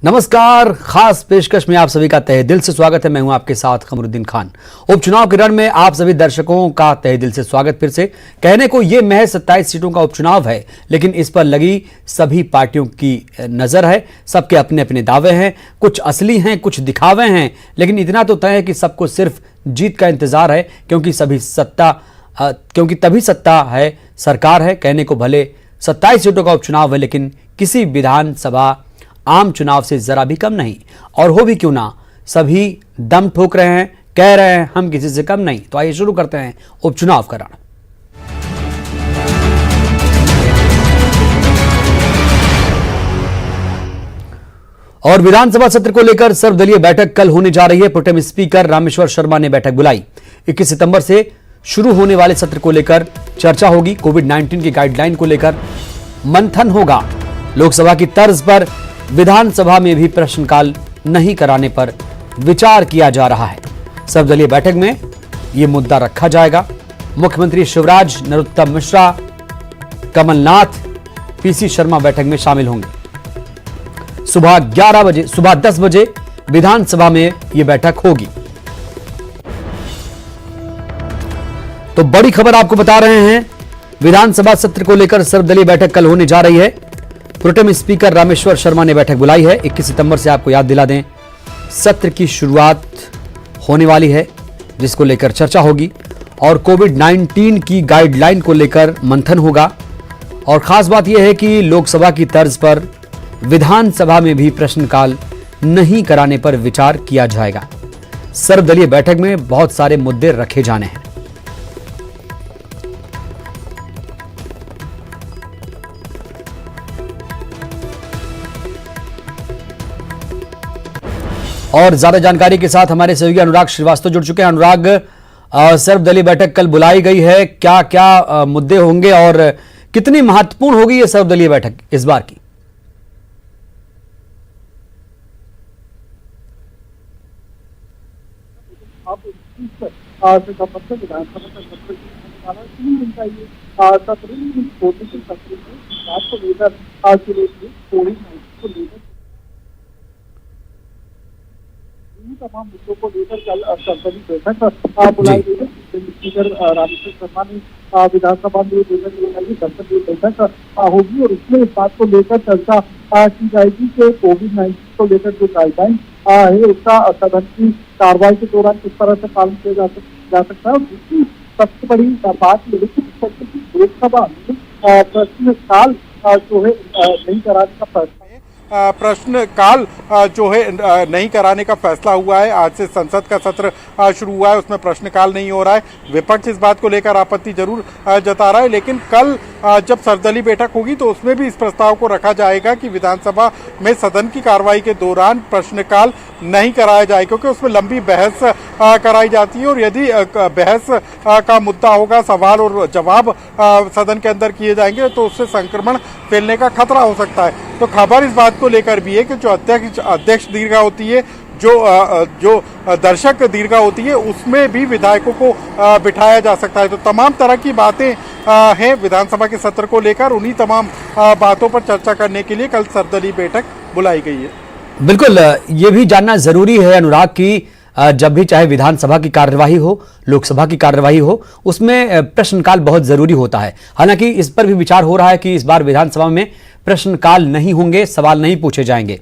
नमस्कार, खास पेशकश में आप सभी का तहे दिल से स्वागत है। मैं हूं आपके साथ कमरुद्दीन खान। उपचुनाव के रण में आप सभी दर्शकों का तहे दिल से स्वागत। फिर से कहने को ये महज 27 सीटों का उपचुनाव है, लेकिन इस पर लगी सभी पार्टियों की नजर है। सबके अपने अपने दावे हैं, कुछ असली हैं, कुछ दिखावे हैं, लेकिन इतना तो तय है कि सबको सिर्फ जीत का इंतजार है, क्योंकि तभी सत्ता है, सरकार है। कहने को भले 27 सीटों का उपचुनाव है, लेकिन किसी विधानसभा आम चुनाव से जरा भी कम नहीं। और हो भी क्यों ना, सभी दम ठोक रहे हैं, कह रहे हैं हम किसी से कम नहीं। तो आइए शुरू करते हैं उपचुनाव का रण। और विधानसभा सत्र को लेकर सर्वदलीय बैठक कल होने जा रही है। प्रोटेम स्पीकर रामेश्वर शर्मा ने बैठक बुलाई। 21 सितंबर से शुरू होने वाले सत्र को लेकर चर्चा होगी। कोविड-19 की गाइडलाइन को लेकर मंथन होगा। लोकसभा की तर्ज पर विधानसभा में भी प्रश्नकाल नहीं कराने पर विचार किया जा रहा है। सर्वदलीय बैठक में यह मुद्दा रखा जाएगा। मुख्यमंत्री शिवराज, नरोत्तम मिश्रा, कमलनाथ, पीसी शर्मा बैठक में शामिल होंगे। सुबह 10 बजे विधानसभा में यह बैठक होगी। तो बड़ी खबर आपको बता रहे हैं, विधानसभा सत्र को लेकर सर्वदलीय बैठक कल होने जा रही है। प्रोटेम स्पीकर रामेश्वर शर्मा ने बैठक बुलाई है। 21 सितंबर से आपको याद दिला दें, सत्र की शुरुआत होने वाली है, जिसको लेकर चर्चा होगी। और कोविड-19 की गाइडलाइन को लेकर मंथन होगा। और खास बात यह है कि लोकसभा की तर्ज पर विधानसभा में भी प्रश्नकाल नहीं कराने पर विचार किया जाएगा। सर्वदलीय बैठक में बहुत सारे मुद्दे रखे जाने हैं। और ज्यादा जानकारी के साथ हमारे सहयोगी अनुराग श्रीवास्तव जुड़ चुके हैं। अनुराग, सर्वदलीय बैठक कल बुलाई गई है, क्या क्या मुद्दे होंगे और कितनी महत्वपूर्ण होगी ये सर्वदलीय बैठक इस बार की? तमाम मुद्दों को लेकर कल सर्वदलीय बैठक बुलाई गई है। स्पीकर रामेश्वर शर्मा ने विधानसभा में बुलाई संसदीय बैठक होगी और उसमें इस बात को लेकर चर्चा की जाएगी कि कोविड-19 को लेकर जो गाइडलाइन है उसका सदन की कार्रवाई के दौरान किस तरह से पालन किया जा सकता है। और दूसरी सबसे बड़ी बात यह है कि लोकसभा में प्रश्नकाल जो है नहीं कराने का फैसला प्रश्नकाल जो है नहीं कराने का फैसला हुआ है। आज से संसद का सत्र शुरू हुआ है, उसमें प्रश्नकाल नहीं हो रहा है। विपक्ष इस बात को लेकर आपत्ति जरूर जता रहा है, लेकिन कल जब सर्वदलीय बैठक होगी तो उसमें भी इस प्रस्ताव को रखा जाएगा कि विधानसभा में सदन की कार्रवाई के दौरान प्रश्नकाल नहीं कराया जाए, क्योंकि उसमें लंबी बहस कराई जाती है। और यदि बहस का मुद्दा होगा, सवाल और जवाब सदन के अंदर किए जाएंगे तो उससे संक्रमण फैलने का खतरा हो सकता है। तो खबर इस बात को लेकर भी है कि जो अध्यक्ष दीर्घा होती है, जो दर्शक दीर्घा होती है, उसमें भी विधायकों को बिठाया जा सकता है। तो तमाम तरह की बातें हैं विधानसभा के सत्र को लेकर। उन्हीं तमाम बातों पर चर्चा करने के लिए कल सर्वदलीय बैठक बुलाई गई है। बिल्कुल, ये भी जानना जरूरी है अनुराग की जब भी चाहे विधानसभा की कार्यवाही हो, लोकसभा की कार्यवाही हो, उसमें प्रश्नकाल बहुत जरूरी होता है। हालांकि इस पर भी विचार हो रहा है कि इस बार विधानसभा में प्रश्नकाल नहीं होंगे, सवाल नहीं पूछे जाएंगे।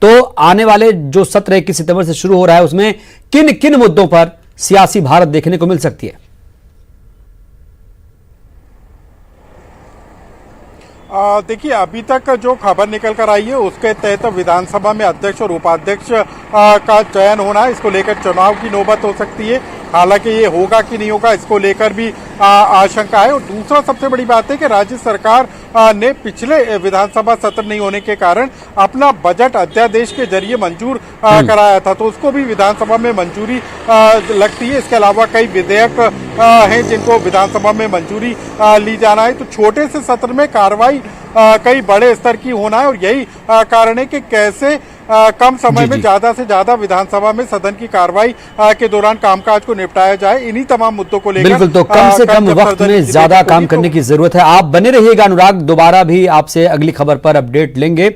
तो आने वाले जो सत्र 21 सितंबर से शुरू हो रहा है, उसमें किन किन मुद्दों पर सियासी भारत देखने को मिल सकती है? देखिए, अभी तक जो खबर निकल कर आई है उसके तहत विधानसभा में अध्यक्ष और उपाध्यक्ष का चयन होना है। इसको लेकर चुनाव की नौबत हो सकती है। हालांकि ये होगा कि नहीं होगा, इसको लेकर भी आशंका है। और दूसरा सबसे बड़ी बात है कि राज्य सरकार ने पिछले विधानसभा सत्र नहीं होने के कारण अपना बजट अध्यादेश के जरिए मंजूर कराया था, तो उसको भी विधानसभा में मंजूरी लगती है। इसके अलावा कई विधेयक हैं जिनको विधानसभा में मंजूरी ली जाना है। तो छोटे से सत्र में कार्रवाई कई बड़े स्तर की होना है, और यही कारण है कि कैसे कम समय में ज्यादा से ज्यादा विधानसभा में सदन की कार्रवाई के दौरान कामकाज को निपटाया जाए। इन्हीं तमाम मुद्दों को लेकर बिल्कुल, तो कम से कम वक्त में ज्यादा काम करने की जरूरत है। आप बने रहिएगा अनुराग, दोबारा भी आपसे अगली खबर पर अपडेट लेंगे।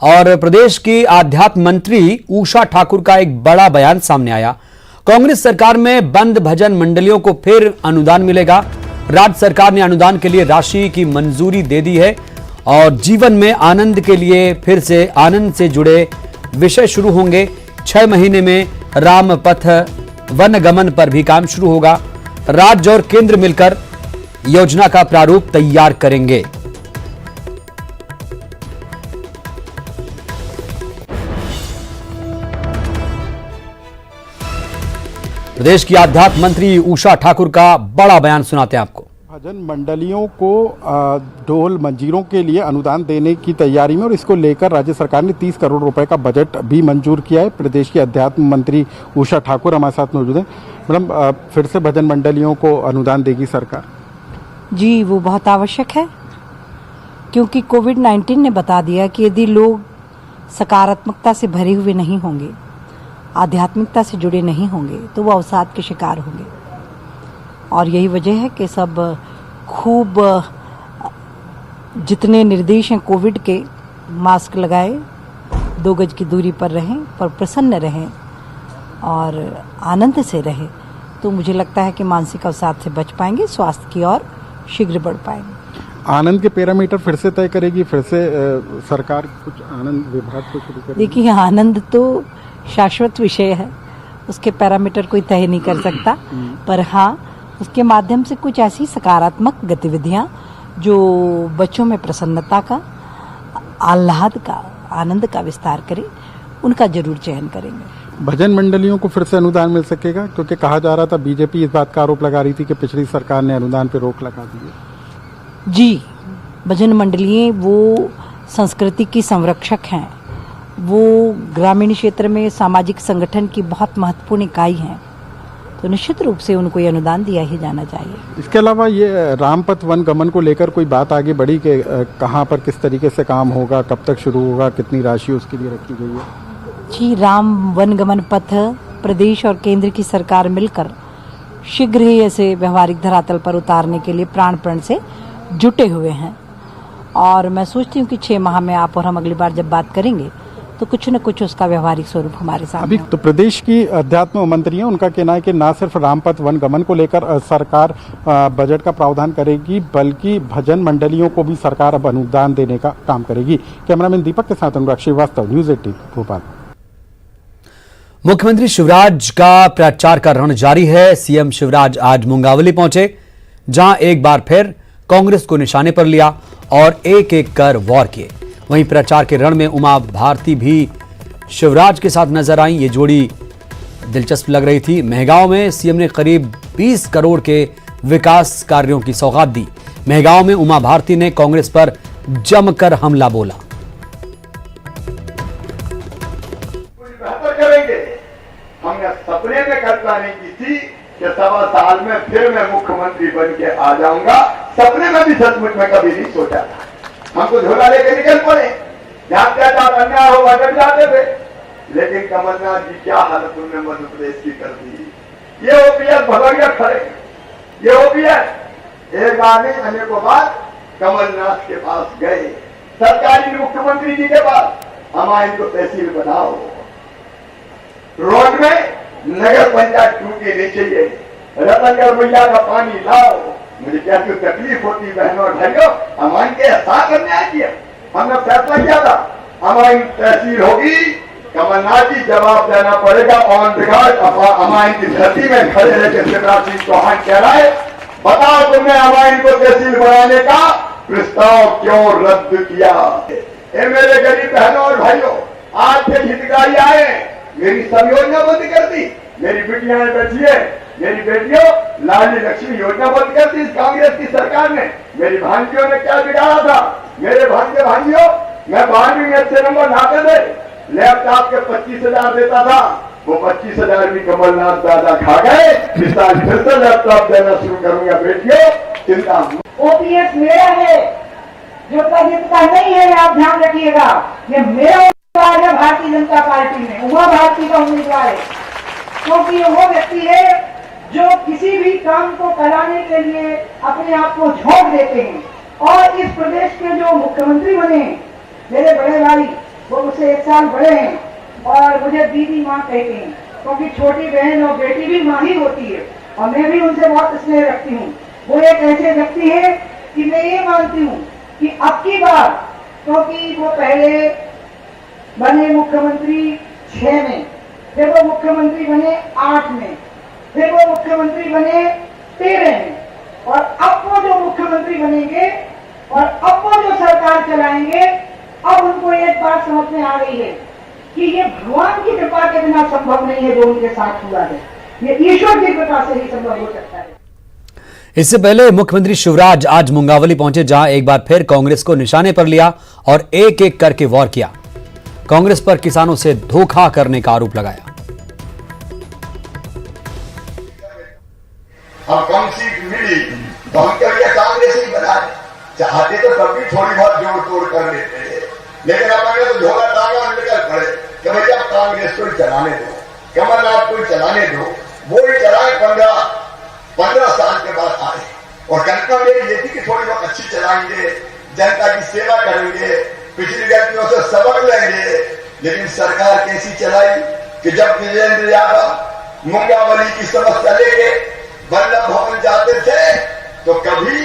और प्रदेश की आध्यात्म मंत्री उषा ठाकुर का एक बड़ा बयान सामने आया। कांग्रेस सरकार में बंद भजन मंडलियों को फिर अनुदान मिलेगा। राज्य सरकार ने अनुदान के लिए राशि की मंजूरी दे दी है और जीवन में आनंद के लिए फिर से आनंद से जुड़े विषय शुरू होंगे। 6 महीने में राम पथ वन गमन पर भी काम शुरू होगा। राज्य और केंद्र मिलकर योजना का प्रारूप तैयार करेंगे। प्रदेश की आध्यात्म मंत्री उषा ठाकुर का बड़ा बयान सुनाते हैं आपको। भजन मंडलियों को ढोल मंजीरों के लिए अनुदान देने की तैयारी में और इसको लेकर राज्य सरकार ने 30 करोड़ रुपए का बजट भी मंजूर किया है। प्रदेश की अध्यात्म मंत्री उषा ठाकुर हमारे साथ मौजूद हैं। मैडम, फिर से भजन मंडलियों को अनुदान देगी सरकार? जी, वो बहुत आवश्यक है, क्योंकि कोविड-19 ने बता दिया कि यदि लोग सकारात्मकता से भरे हुए नहीं होंगे, आध्यात्मिकता से जुड़े नहीं होंगे, तो वो अवसाद के शिकार होंगे। और यही वजह है कि सब खूब जितने निर्देश हैं कोविड के, मास्क लगाए, 2 गज की दूरी पर रहें, पर प्रसन्न रहें और आनंद से रहें, तो मुझे लगता है कि मानसिक अवसाद से बच पाएंगे, स्वास्थ्य की ओर शीघ्र बढ़ पाएंगे। आनंद के पैरामीटर फिर से तय करेगी? फिर से सरकार कुछ आनंद विभाग को शुरू करेगी? देखिए, आनंद तो शाश्वत विषय है, उसके पैरामीटर कोई तय नहीं कर सकता, पर हाँ, उसके माध्यम से कुछ ऐसी सकारात्मक गतिविधियां जो बच्चों में प्रसन्नता का, आह्लाद का, आनंद का विस्तार करें, उनका जरूर चयन करेंगे। भजन मंडलियों को फिर से अनुदान मिल सकेगा? क्योंकि कहा जा रहा था, बीजेपी इस बात का आरोप लगा रही थी कि पिछली सरकार ने अनुदान पर रोक लगा दी है। जी, भजन मंडलियां वो संस्कृति की संरक्षक हैं, वो ग्रामीण क्षेत्र में सामाजिक संगठन की बहुत महत्वपूर्ण इकाई हैं, तो निश्चित रूप से उनको ये अनुदान दिया ही जाना चाहिए। इसके अलावा ये रामपथ वन गमन को लेकर कोई बात आगे बढ़ी कि कहाँ पर किस तरीके से काम होगा, कब तक शुरू होगा, कितनी राशि उसके लिए रखी गई है? जी, राम वन गमन पथ प्रदेश और केंद्र की सरकार मिलकर शीघ्र ही ऐसे व्यवहारिक धरातल पर उतारने के लिए प्राण से जुटे हुए हैं और मैं सोचती हूँ कि 6 माह में आप और हम अगली बार जब बात करेंगे तो कुछ न कुछ उसका व्यवहारिक स्वरूप हमारे सामने। अभी तो प्रदेश की अध्यात्म मंत्री हैं, उनका कहना है कि न सिर्फ रामपथ वन गमन को लेकर सरकार बजट का प्रावधान करेगी, बल्कि भजन मंडलियों को भी सरकार अब अनुदान देने का काम करेगी। कैमरामैन दीपक के साथ अनुराग श्रीवास्तव, न्यूज़ 18 भोपाल। मुख्यमंत्री शिवराज का प्रचार का रण जारी है। सीएम शिवराज आज मुंगावली पहुंचे, जहां एक बार फिर कांग्रेस को निशाने पर लिया और एक एक कर वॉर किए। वहीं प्रचार के रण में उमा भारती भी शिवराज के साथ नजर आई। ये जोड़ी दिलचस्प लग रही थी। मेहगांव में सीएम ने करीब 20 करोड़ के विकास कार्यों की सौगात दी। मेहगांव में उमा भारती ने कांग्रेस पर जमकर हमला बोला। करेंगे, हमने सपने में कल्पना नहीं की थी कि 1.25 साल में फिर मैं मुख्यमंत्री बन के आ जाऊंगा। सपने में भी सचमुच में कभी नहीं सोचा था। हमको झोला लेके निकल पड़े, जहां अत्याचार अन्याय हो वहां जाते थे, लेकिन कमलनाथ जी क्या हालत उन्होंने मध्य प्रदेश की कर दी। ये ओपीएस भगवैया खड़े, ये ओपीएस एक आने अनेकों बार कमलनाथ के पास गए, सरकारी मुख्यमंत्री जी के पास, हमारे इनको तहसील बनाओ, रोड में नगर पंचायत टूटी नहीं चाहिए, रतनगढ़ मैया का पानी लाओ। मुझे क्या क्यों तकलीफ होती बहनों और भाइयों, हमारे के साथ अन्याय किया। हमने फैसला किया था हमारी तहसील होगी, कमलनाथ जी जवाब देना पड़ेगा ऑन रिकॉर्ड। हमारी की धरती में खड़े रहे के शिवराज सिंह चौहान कह रहा है, बताओ तुमने हमारी को तहसील बनाने का प्रस्ताव क्यों रद्द किया। मेरे गरीब बहनों और भाइयों, आज के हितग्राही आए, मेरी सब योजना बंद कर दी। मेरी बेटियां बैठी है, मेरी बेटियों लाडली लक्ष्मी योजना बंद कर दी इस कांग्रेस की सरकार ने। मेरी भांजियों ने क्या बिगाड़ा था, मेरे भांजे भांजियों, मैं 12वीं में अच्छे नंबर लाते थे, लैपटॉप के 25,000 देता था, वो 25,000 भी कमलनाथ दादा खा गए। इस साल फिर से लैपटॉप देना शुरू करूंगा। बेटियों चिंता, ओपीएस मेरा है, जो प्रदीप का नहीं है, आप ध्यान रखिएगा। ये मेरा उम्मीदवार है भारतीय जनता पार्टी में, उमा भारती का उम्मीदवार है, क्योंकि वो व्यक्ति है जो किसी भी काम को कराने के लिए अपने आप को झोंक देते हैं। और इस प्रदेश के जो मुख्यमंत्री बने मेरे बड़े भाई, वो मुझसे 1 साल बड़े हैं और मुझे दीदी माँ कहते हैं, क्योंकि छोटी बहन और बेटी भी माँ ही होती है और मैं भी उनसे बहुत स्नेह रखती हूँ। वो एक ऐसे व्यक्ति है कि मैं ये मानती हूँ कि अब की बार, क्योंकि वो पहले बने मुख्यमंत्री 6 में, फिर वो मुख्यमंत्री बने 8 में, फिर वो मुख्यमंत्री बने 13 में, और अब वो जो मुख्यमंत्री बनेंगे और अब वो जो सरकार चलाएंगे, अब उनको एक बात समझ में आ रही है कि ये भगवान की कृपा के बिना संभव नहीं है जो उनके साथ हुआ है, ये ईश्वर की कृपा से ही संभव हो सकता है। इससे पहले मुख्यमंत्री शिवराज आज मुंगावली पहुंचे, जहां एक बार फिर कांग्रेस को निशाने पर लिया और एक एक करके वार किया। कांग्रेस पर किसानों से धोखा करने का आरोप लगाया। हम कम सीट मिली तो हम क्या कांग्रेस ही बनाए, चाहते तो कभी थोड़ी बहुत जोड़ तोड़ कर लेते हैं, लेकिन अपने तो झोला टांगा निकल पड़े कि भैया कांग्रेस को चलाने दो, कमलनाथ को चलाने दो। वो ही चलाए 15 साल के बाद आए और कल्पना मेरी ये थी कि थोड़ी बहुत अच्छी चलाएंगे, जनता की सेवा करेंगे, पिछली गलतियों से सबक लेंगे। लेकिन सरकार कैसी चलाई कि जब विजेंद्र यादव मुंगावली की समस्या लेके बल्लभ भवन जाते थे तो कभी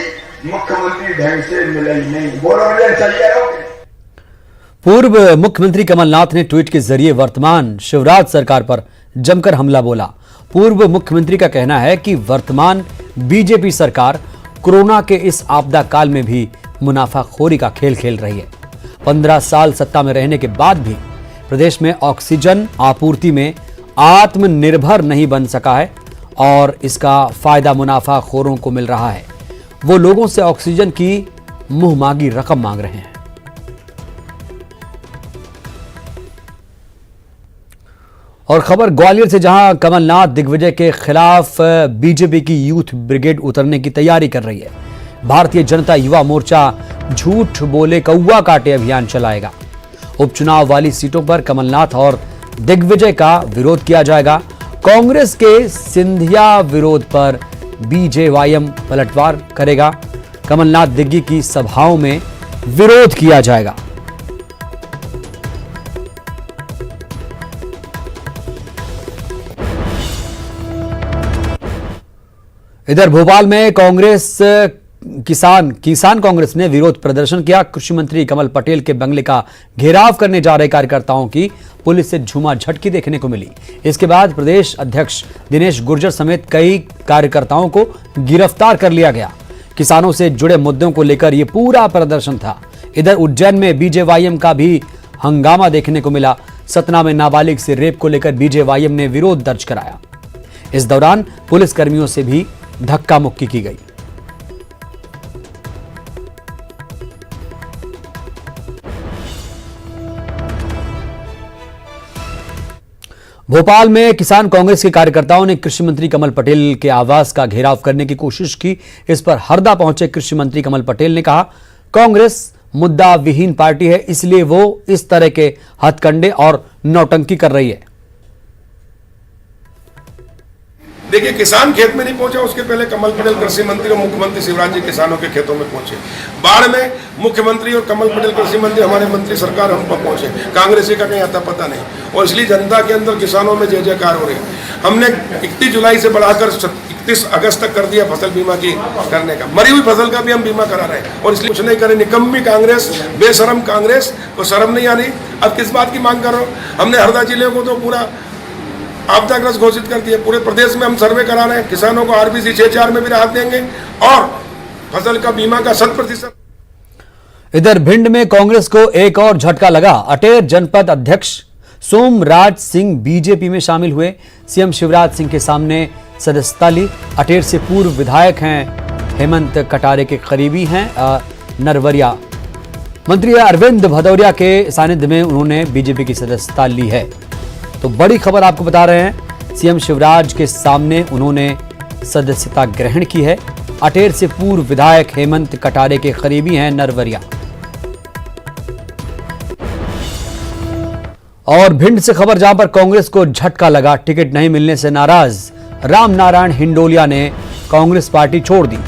मुख्यमंत्री ढंग से मिले ही नहीं। बोलो मुझे सही करोगे। पूर्व मुख्यमंत्री कमलनाथ ने ट्वीट के जरिए वर्तमान शिवराज सरकार पर जमकर हमला बोला। पूर्व मुख्यमंत्री का कहना है कि वर्तमान बीजेपी सरकार कोरोना के इस आपदा काल में भी मुनाफाखोरी का खेल खेल रही है। 15 साल सत्ता में रहने के बाद भी प्रदेश में ऑक्सीजन आपूर्ति में आत्मनिर्भर नहीं बन सका है और इसका फायदा मुनाफाखोरों को मिल रहा है। वो लोगों से ऑक्सीजन की मुंहमांगी रकम मांग रहे हैं। और खबर ग्वालियर से, जहां कमलनाथ दिग्विजय के खिलाफ बीजेपी की यूथ ब्रिगेड उतरने की तैयारी कर रही है। भारतीय जनता युवा मोर्चा झूठ बोले कौवा काटे अभियान चलाएगा। उपचुनाव वाली सीटों पर कमलनाथ और दिग्विजय का विरोध किया जाएगा। कांग्रेस के सिंधिया विरोध पर बीजेवाईएम पलटवार करेगा। कमलनाथ दिग्गी की सभाओं में विरोध किया जाएगा। इधर भोपाल में कांग्रेस किसान कांग्रेस ने विरोध प्रदर्शन किया। कृषि मंत्री कमल पटेल के बंगले का घेराव करने जा रहे कार्यकर्ताओं की पुलिस से झूमाझटकी देखने को मिली। इसके बाद प्रदेश अध्यक्ष दिनेश गुर्जर समेत कई कार्यकर्ताओं को गिरफ्तार कर लिया गया। किसानों से जुड़े मुद्दों को लेकर यह पूरा प्रदर्शन था। इधर उज्जैन में बीजेवाईएम का भी हंगामा देखने को मिला। सतना में नाबालिग से रेप को लेकर बीजेवाईएम ने विरोध दर्ज कराया। इस दौरान पुलिस कर्मियों से भी धक्का मुक्की की गई। भोपाल में किसान कांग्रेस के कार्यकर्ताओं ने कृषि मंत्री कमल पटेल के आवास का घेराव करने की कोशिश की। इस पर हरदा पहुंचे कृषि मंत्री कमल पटेल ने कहा, कांग्रेस मुद्दा विहीन पार्टी है, इसलिए वो इस तरह के हथकंडे और नौटंकी कर रही है। देखिए, किसान खेत में नहीं पहुंचा, उसके पहले कमल पटेल कृषि मंत्री और मुख्यमंत्री शिवराज जी किसानों के खेतों में पहुंचे। बाढ़ में मुख्यमंत्री और कमल पटेल कृषि मंत्री हमारे मंत्री सरकार हम पर पहुंचे। कांग्रेसी का कहीं आता पता नहीं, और इसलिए जनता के अंदर किसानों में जय जयकार हो रही है। हमने 31 जुलाई से बढ़ाकर 31 अगस्त तक कर दिया फसल बीमा की करने का। मरी हुई फसल का भी हम बीमा करा रहे हैं, और इसलिए कुछ नहीं करें। निकम्मी कांग्रेस, बेशरम कांग्रेस को शर्म नहीं आनी। अब किस बात की मांग कर रहा हूँ? हमने हरदा जिले को तो पूरा आपदाग्रस्त घोषित कर दिया। पूरे प्रदेश में हम सर्वे करा रहे हैं। किसानों को आरबीसी 6-4 में भी राहत देंगे और फसल का बीमा का 100%। इधर भिंड में कांग्रेस को एक और झटका लगा। अटेर जनपद अध्यक्ष सोमराज सिंह बीजेपी में शामिल हुए। सीएम शिवराज सिंह के सामने सदस्यता ली। अटेर से पूर्व विधायक हैं, हेमंत कटारे के करीबी हैं नरवरिया। मंत्री अरविंद भदौरिया के सानिध्य में उन्होंने बीजेपी की सदस्यता ली है। तो बड़ी खबर आपको बता रहे हैं, सीएम शिवराज के सामने उन्होंने सदस्यता ग्रहण की है। अटेर से पूर्व विधायक हेमंत कटारे के करीबी हैं नरवरिया। और भिंड से खबर, जहां पर कांग्रेस को झटका लगा। टिकट नहीं मिलने से नाराज राम नारायण हिंडोलिया ने कांग्रेस पार्टी छोड़ दी।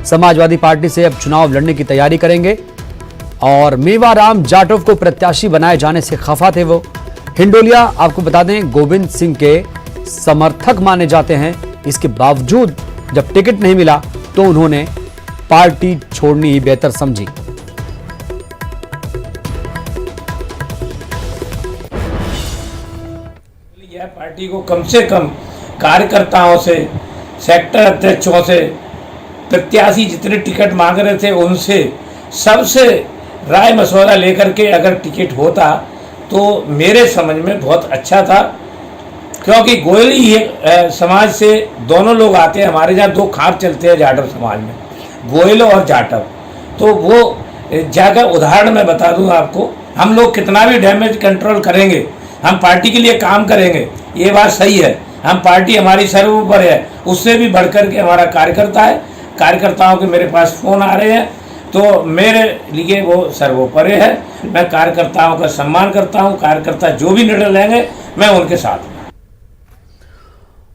समाजवादी पार्टी से अब चुनाव लड़ने की तैयारी करेंगे और मेवाराम जाटव को प्रत्याशी बनाए जाने से खफा थे वो। हिंडोलिया आपको बता दें गोविंद सिंह के समर्थक माने जाते हैं। इसके बावजूद जब टिकट नहीं मिला तो उन्होंने पार्टी छोड़नी ही बेहतर समझी। यह पार्टी को कम से कम कार्यकर्ताओं से, सेक्टर अध्यक्षों से, प्रत्याशी जितने टिकट मांग रहे थे उनसे सबसे राय मशवरा लेकर के अगर टिकट होता तो मेरे समझ में बहुत अच्छा था, क्योंकि गोयली समाज से दोनों लोग आते हैं। हमारे यहाँ दो खार चलते हैं जाटव समाज में, गोयल और जाटव। तो वो जगह उदाहरण मैं बता दूं आपको, हम लोग कितना भी डैमेज कंट्रोल करेंगे, हम पार्टी के लिए काम करेंगे, ये बात सही है। हम पार्टी हमारी सर्वोपर है, उससे भी बढ़कर के हमारा कार्यकर्ता है। कार्यकर्ताओं के मेरे पास फ़ोन आ रहे हैं तो मेरे लिए वो सर्वोपरि है। मैं कार्यकर्ताओं का सम्मान करता हूं। कार्यकर्ता जो भी निर्णय लेंगे मैं उनके साथ हूं।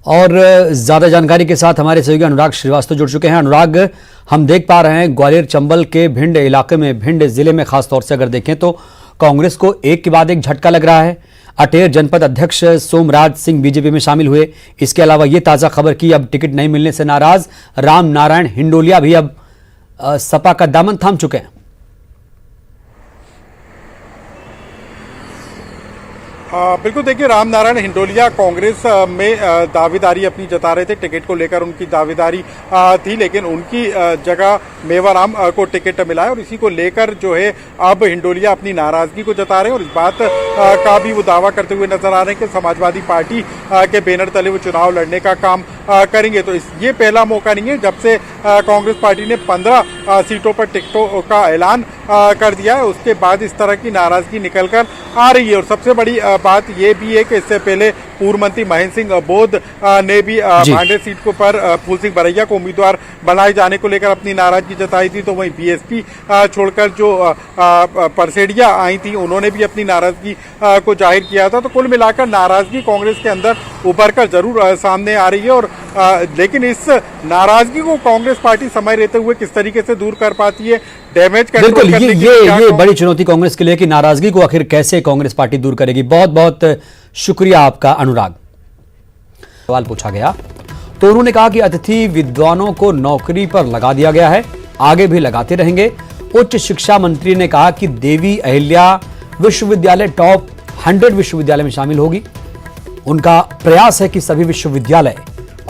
और ज्यादा जानकारी के साथ हमारे सहयोगी अनुराग श्रीवास्तव जुड़ चुके हैं। अनुराग, हम देख पा रहे हैं ग्वालियर चंबल के भिंड इलाके में, भिंड जिले में खासतौर से अगर देखें तो कांग्रेस को एक के बाद एक झटका लग रहा है। अटेर जनपद अध्यक्ष सोमराज सिंह बीजेपी में शामिल हुए। इसके अलावा ये ताजा खबर कि अब टिकट नहीं मिलने से नाराज राम नारायण हिंडोलिया भी अब सपा का दामन थाम चुके हैं। बिल्कुल, देखिए राम नारायण हिंडोलिया कांग्रेस में दावेदारी अपनी जता रहे थे। टिकट को लेकर उनकी दावेदारी थी, लेकिन उनकी जगह मेवाराम को टिकट मिला है और इसी को लेकर जो है अब हिंडोलिया अपनी नाराजगी को जता रहे हैं और इस बात का भी वो दावा करते हुए नजर आ रहे हैं कि समाजवादी पार्टी के बैनर तले वो चुनाव लड़ने का काम करेंगे। तो ये पहला मौका नहीं है जब से कांग्रेस पार्टी ने 15 सीटों पर टिकटों का ऐलान कर दिया है, उसके बाद इस तरह की नाराजगी निकल कर आ रही है। और सबसे बड़ी बात यह भी है कि इससे पहले पूर्व मंत्री महेंद्र सिंह बोध ने भी भांडे सीट पर फूल सिंह बरैया को उम्मीदवार बनाए जाने को लेकर अपनी नाराजगी जताई थी। तो वहीं बीएसपी छोड़कर जो परसेडिया आई थी उन्होंने भी अपनी नाराजगी को जाहिर किया था। तो कुल मिलाकर नाराजगी कांग्रेस के अंदर उभर कर जरूर सामने आ रही है और लेकिन इस नाराजगी को कांग्रेस पार्टी समय रहते हुए किस तरीके से दूर कर पाती है, डैमेज कंट्रोल करने की ये बड़ी चुनौती कांग्रेस के लिए कि नाराजगी को आखिर कैसे कांग्रेस पार्टी दूर करेगी। बहुत बहुत शुक्रिया आपका अनुराग। सवाल पूछा गया तो उन्होंने कहा कि अतिथि विद्वानों को नौकरी पर लगा दिया गया है, आगे भी लगाते रहेंगे। उच्च शिक्षा मंत्री ने कहा कि देवी अहिल्या विश्वविद्यालय टॉप 100 विश्वविद्यालय में शामिल होगी। उनका प्रयास है कि सभी विश्वविद्यालय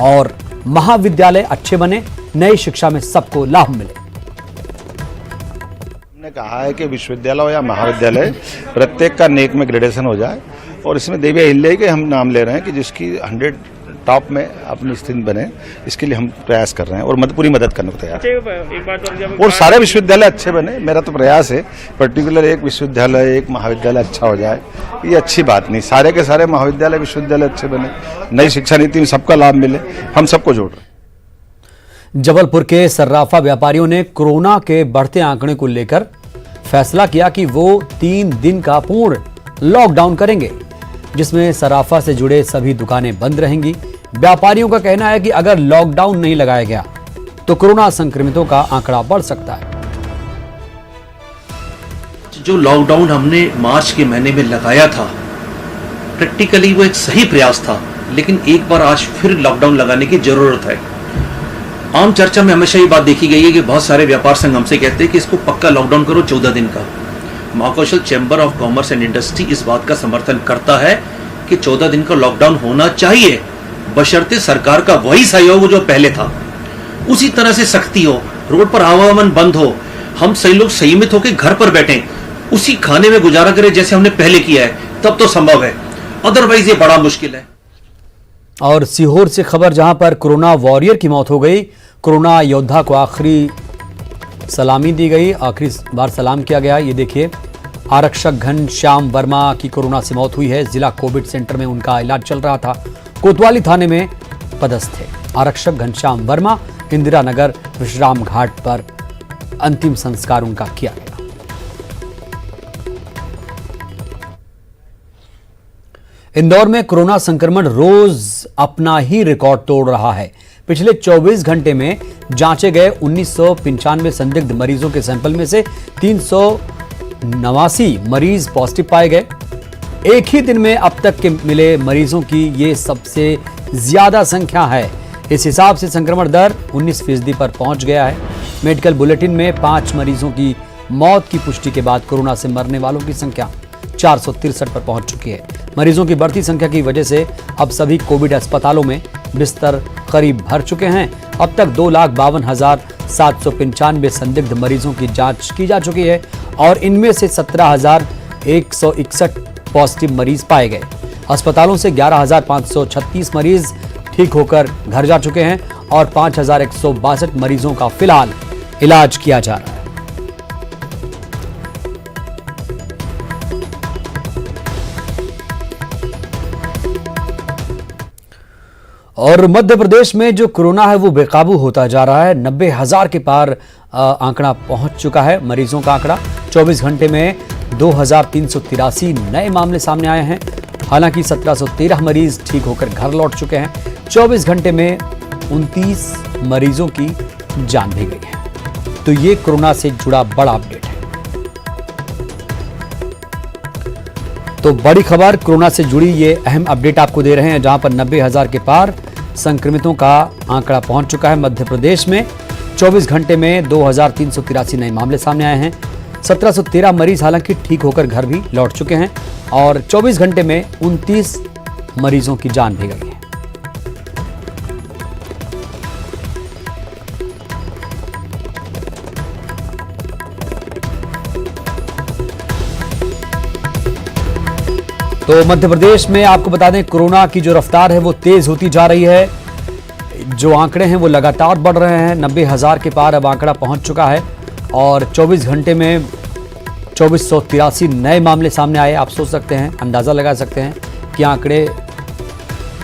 और महाविद्यालय अच्छे बने, नई शिक्षा में सबको लाभ मिले। हमने कहा है कि विश्वविद्यालय हो या महाविद्यालय प्रत्येक का नेक में ग्रेडेशन हो जाए और इसमें देवी अहिल्या के हम नाम ले रहे हैं कि जिसकी 100 टॉप में अपनी स्थिति बने, इसके लिए हम प्रयास कर रहे हैं और पूरी मदद करने को तैयार और सारे विश्वविद्यालय अच्छे बने। मेरा तो प्रयास है पर्टिकुलर एक विश्वविद्यालय एक महाविद्यालय अच्छा हो जाए, ये अच्छी बात नहीं, सारे के सारे महाविद्यालय विश्वविद्यालय अच्छे बने, नई शिक्षा नीति में सबका लाभ मिले, हम सबको जोड़ रहे हैं। जबलपुर के सर्राफा व्यापारियों ने कोरोना के बढ़ते आंकड़े को लेकर फैसला किया कि वो 3 दिन का पूर्ण लॉकडाउन करेंगे, जिसमें सर्राफा से जुड़े सभी दुकानें बंद रहेंगी। व्यापारियों का कहना है कि अगर लॉकडाउन नहीं लगाया गया तो कोरोना संक्रमितों का आंकड़ा बढ़ सकता है। जो लॉकडाउन हमने मार्च के महीने में लगाया था, प्रैक्टिकली वो एक सही प्रयास था, लेकिन एक बार आज फिर लॉकडाउन लगाने की जरूरत है। आम चर्चा में हमेशा ये बात देखी गई है कि बहुत सारे व्यापार संघ हमसे कहते हैं कि इसको पक्का लॉकडाउन करो 14 दिन का। Mahakaushal chamber of commerce and industry इस बात का समर्थन करता है कि 14 दिन का लॉकडाउन होना चाहिए, बशर्ते सरकार का वही सहयोग जो पहले था, उसी तरह से सख्ती हो, रोड पर आवागमन बंद हो, हम सही लोग संयमित होकर घर पर बैठें, उसी खाने में गुजारा करें जैसे हमने पहले किया है, तब तो संभव है, अदरवाइज ये बड़ा मुश्किल है। और सीहोर से खबर, जहां पर कोरोना वॉरियर की मौत हो गई। कोरोना योद्धा को आखिरी सलामी दी गई, आखिरी बार सलाम किया गया। ये देखिए, आरक्षक घनश्याम वर्मा की कोरोना से मौत हुई है। जिला कोविड सेंटर में उनका इलाज चल रहा था। कोतवाली थाने में पदस्थ थे आरक्षक घनश्याम वर्मा। इंदिरा नगर विश्राम घाट पर अंतिम संस्कार उनका किया गया। इंदौर में कोरोना संक्रमण रोज अपना ही रिकॉर्ड तोड़ रहा है। पिछले 24 घंटे में जांचे गए 1995 संदिग्ध मरीजों के सैंपल में से 89 मरीज पॉजिटिव पाए गए। एक ही दिन में अब तक के मिले मरीजों की ये सबसे ज्यादा संख्या है। इस हिसाब से संक्रमण दर 19% पर पहुंच गया है। मेडिकल बुलेटिन में 5 मरीजों की मौत की पुष्टि के बाद कोरोना से मरने वालों की संख्या 463 पर पहुंच चुकी है। मरीजों की बढ़ती संख्या की वजह से अब सभी कोविड अस्पतालों में बिस्तर करीब भर चुके हैं। अब तक 2,52,795 संदिग्ध मरीजों की जांच की जा चुकी है और इनमें से 17,161 पॉजिटिव मरीज पाए गए। अस्पतालों से 11,536 मरीज ठीक होकर घर जा चुके हैं और 5,162 मरीजों का फिलहाल इलाज किया जा रहा है। और मध्य प्रदेश में जो कोरोना है वो बेकाबू होता जा रहा है। 90,000 के पार आंकड़ा पहुंच चुका है। मरीजों का आंकड़ा 24 घंटे में 2,383 नए मामले सामने आए हैं। हालांकि 1,713 मरीज ठीक होकर घर लौट चुके हैं। 24 घंटे में 29 मरीजों की जान भी गई है। तो ये कोरोना से जुड़ा बड़ा अपडेट है। तो बड़ी खबर कोरोना से जुड़ी ये अहम अपडेट आपको दे रहे हैं, जहां पर 90,000 के पार संक्रमितों का आंकड़ा पहुंच चुका है। मध्य प्रदेश में 24 घंटे में 2,383 नए मामले सामने आए हैं। 1,713 मरीज हालांकि ठीक होकर घर भी लौट चुके हैं और 24 घंटे में 29 मरीजों की जान भी गई है। तो मध्य प्रदेश में आपको बता दें कोरोना की जो रफ्तार है वो तेज होती जा रही है। जो आंकड़े हैं वो लगातार बढ़ रहे हैं। 90,000 के पार अब आंकड़ा पहुंच चुका है और 24 घंटे में 2,483 नए मामले सामने आए। आप सोच सकते हैं, अंदाज़ा लगा सकते हैं कि आंकड़े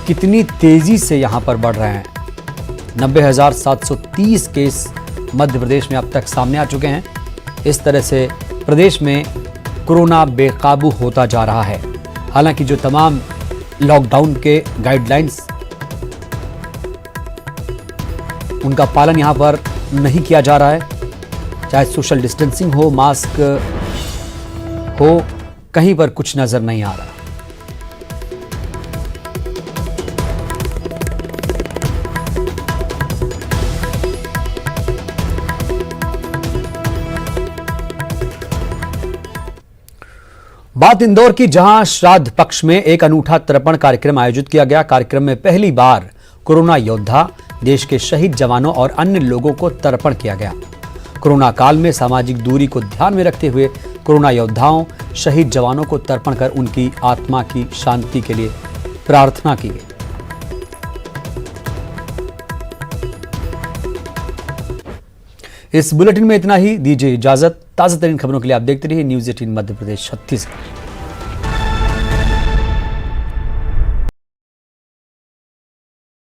कितनी तेज़ी से यहाँ पर बढ़ रहे हैं। 90,730 केस मध्य प्रदेश में अब तक सामने आ चुके हैं। इस तरह से प्रदेश में कोरोना बेकाबू होता जा रहा है। हालांकि जो तमाम लॉकडाउन के गाइडलाइंस उनका पालन यहां पर नहीं किया जा रहा है, चाहे सोशल डिस्टेंसिंग हो, मास्क हो, कहीं पर कुछ नजर नहीं आ रहा। बात इंदौर की, जहां श्राद्ध पक्ष में एक अनूठा तर्पण कार्यक्रम आयोजित किया गया। कार्यक्रम में पहली बार कोरोना योद्धा, देश के शहीद जवानों और अन्य लोगों को तर्पण किया गया। कोरोना काल में सामाजिक दूरी को ध्यान में रखते हुए कोरोना योद्धाओं, शहीद जवानों को तर्पण कर उनकी आत्मा की शांति के लिए प्रार्थना की गई। इस बुलेटिन में इतना ही। दीजिए इजाजत। ताजा तरीन खबरों के लिए आप देखते रहिए न्यूज़ 18 मध्य प्रदेश छत्तीसगढ़।